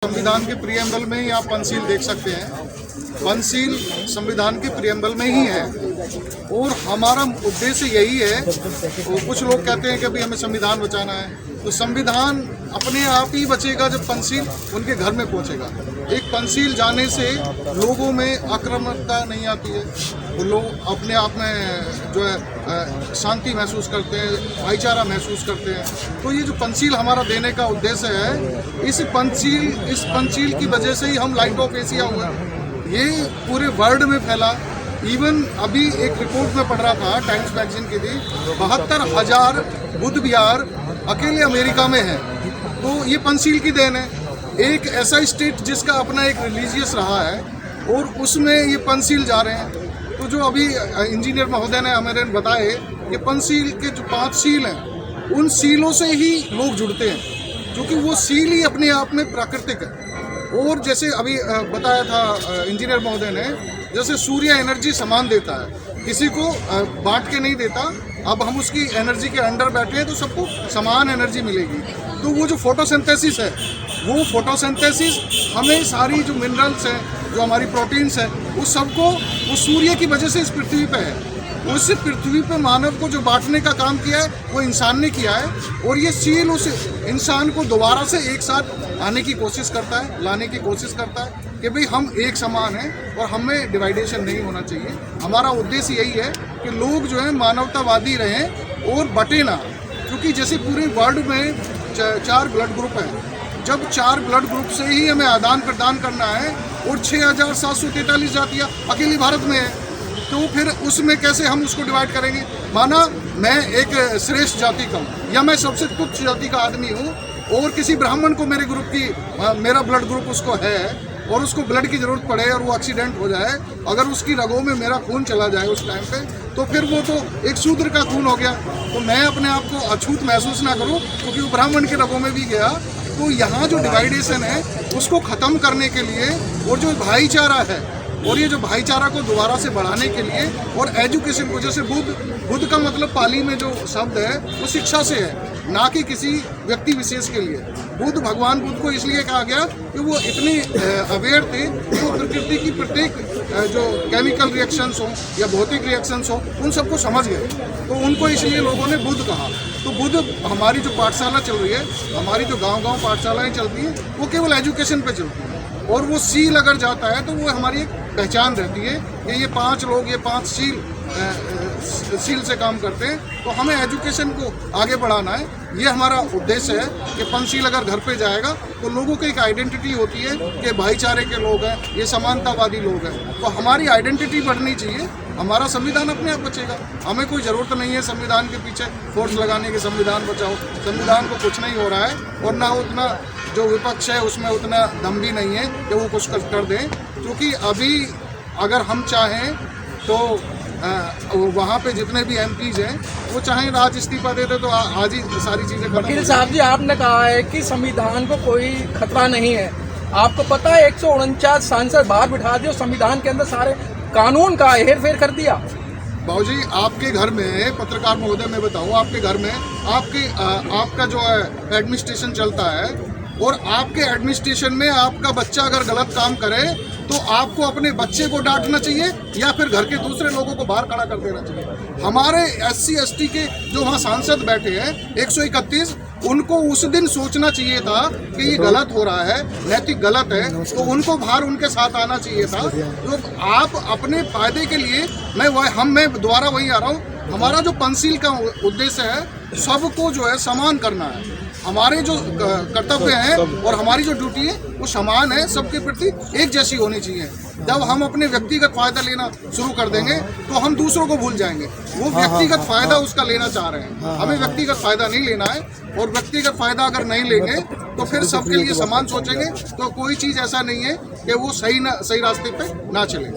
संविधान के प्रियम्बल में ही आप पंचशील देख सकते हैं। पंचशील संविधान के प्रियम्बल में ही है और हमारा उद्देश्य यही है। तो कुछ लोग कहते हैं कि अभी हमें संविधान बचाना है, तो संविधान अपने आप ही बचेगा जब पंचशील उनके घर में पहुंचेगा। एक पंचशील जाने से लोगों में आक्रामकता नहीं आती है, वो लोग अपने आप में जो है शांति महसूस करते हैं, भाईचारा महसूस करते हैं। तो ये जो पंचशील हमारा देने का उद्देश्य है, इस पंचशील की वजह से ही हम लाइट ऑफ एशिया हुए। ये पूरे वर्ल्ड में फैला। इवन अभी एक रिपोर्ट में पढ़ रहा था, टाइम्स मैगजीन की थी, 72,000 बुद्ध विहार अकेले अमेरिका में है। तो ये पंचशील की देन है। एक ऐसा स्टेट जिसका अपना एक रिलीजियस रहा है और उसमें ये पंचशील जा रहे हैं। तो जो अभी इंजीनियर महोदय ने हमें बताए, ये पंचशील के जो 5 सील हैं, उन सीलों से ही लोग जुड़ते हैं, क्योंकि वो सील ही अपने आप में प्राकृतिक है। और जैसे अभी बताया था इंजीनियर महोदय ने, जैसे सूर्य एनर्जी समान देता है, किसी को बांट के नहीं देता। अब हम उसकी एनर्जी के अंडर बैठे हैं तो सबको समान एनर्जी मिलेगी। तो वो जो फोटोसिंथेसिस है, वो फोटोसिंथेसिस हमें सारी जो मिनरल्स हैं, जो हमारी प्रोटीन्स हैं, उस सबको वो सूर्य की वजह से इस पृथ्वी पे है। उस पृथ्वी पे मानव को जो बांटने का काम किया है वो इंसान ने किया है। और ये सील उस इंसान को दोबारा से एक साथ आने की कोशिश करता है, लाने की कोशिश करता है कि भाई हम एक समान हैं और हमें डिवाइडेशन नहीं होना चाहिए। हमारा उद्देश्य यही है कि लोग जो है मानवतावादी रहें और बटे ना। क्योंकि जैसे पूरे वर्ल्ड में 4 ब्लड ग्रुप हैं, जब 4 ब्लड ग्रुप से ही हमें आदान प्रदान करना है और 6,743 जातियाँ अकेली भारत में है, तो फिर उसमें कैसे हम उसको डिवाइड करेंगे। माना मैं एक श्रेष्ठ जाति का हूँ या मैं सबसे तुच्छ जाति का आदमी हूँ और किसी ब्राह्मण को मेरे ग्रुप की मेरा ब्लड ग्रुप उसको है और उसको ब्लड की ज़रूरत पड़े और वो एक्सीडेंट हो जाए, अगर उसकी रगों में मेरा खून चला जाए उस टाइम पे, तो फिर वो तो एक शूद्र का खून हो गया। तो मैं अपने आप को अछूत महसूस ना करूँ क्योंकि वो ब्राह्मण के रगों में भी गया। तो यहाँ जो डिवाइडेशन है उसको ख़त्म करने के लिए और जो भाईचारा है, और ये जो भाईचारा को दोबारा से बढ़ाने के लिए और एजुकेशन को, जैसे बुद्ध का मतलब पाली में जो शब्द है वो शिक्षा से है, ना कि किसी व्यक्ति विशेष के लिए। भगवान बुद्ध को इसलिए कहा गया कि वो इतने अवेयर थे कि वो प्रकृति की प्रत्येक जो केमिकल रिएक्शंस हो या भौतिक रिएक्शंस हो उन सबको समझ गए। तो उनको इसलिए लोगों ने बुद्ध कहा। तो बुद्ध, हमारी जो पाठशाला चल रही है, हमारी जो गाँव-गाँव पाठशालाएँ चलती हैं, वो केवल एजुकेशन पे चलती हैं। और वो सील अगर जाता है तो वो हमारी एक पहचान रहती है कि ये 5 लोग, ये 5 सील से काम करते हैं। तो हमें एजुकेशन को आगे बढ़ाना है, ये हमारा उद्देश्य है कि पंचशील अगर घर पे जाएगा तो लोगों की एक आइडेंटिटी होती है कि भाईचारे के लोग हैं, ये समानतावादी लोग हैं। तो हमारी आइडेंटिटी बढ़नी चाहिए, हमारा संविधान अपने आप बचेगा। हमें कोई ज़रूरत नहीं है संविधान के पीछे फोर्स लगाने के संविधान बचाओ। संविधान को कुछ नहीं हो रहा है और ना उतना जो विपक्ष है उसमें उतना दम भी नहीं है कि वो कुछ कर दें। क्योंकि अभी अगर हम चाहें तो वहाँ पे जितने भी MPs हैं वो चाहें आज इस्तीफा दे दे तो आज ही सारी चीज़ें। वकील साहब जी, आपने कहा है कि संविधान को कोई खतरा नहीं है। आपको पता है 149 सांसद बाहर बिठा दिए, संविधान के अंदर सारे कानून का हेर फेर कर दिया। बाबूजी, आपके घर में, पत्रकार महोदय मैं बताऊँ, आपके घर में आपका जो है एडमिनिस्ट्रेशन चलता है और आपके एडमिनिस्ट्रेशन में आपका बच्चा अगर गलत काम करे तो आपको अपने बच्चे को डांटना चाहिए या फिर घर के दूसरे लोगों को बाहर खड़ा कर देना चाहिए। हमारे SC ST के जो वहाँ सांसद बैठे हैं 131, उनको उस दिन सोचना चाहिए था कि ये गलत हो रहा है, नैतिक गलत है, तो उनको बाहर उनके साथ आना चाहिए था। तो आप अपने फायदे के लिए, मैं दोबारा वही आ रहा हूँ, हमारा जो पंचशील का उद्देश्य है सबको जो है समान करना है। हमारे जो कर्तव्य हैं और हमारी जो ड्यूटी है वो समान है, सबके प्रति एक जैसी होनी चाहिए। जब हम अपने व्यक्तिगत फायदा लेना शुरू कर देंगे तो हम दूसरों को भूल जाएंगे। वो व्यक्तिगत फायदा उसका लेना चाह रहे हैं, हमें व्यक्तिगत फायदा नहीं लेना है। और व्यक्तिगत फायदा अगर नहीं लेंगे तो फिर सबके लिए समान सोचेंगे तो कोई चीज़ ऐसा नहीं है कि वो सही रास्ते पे ना चले।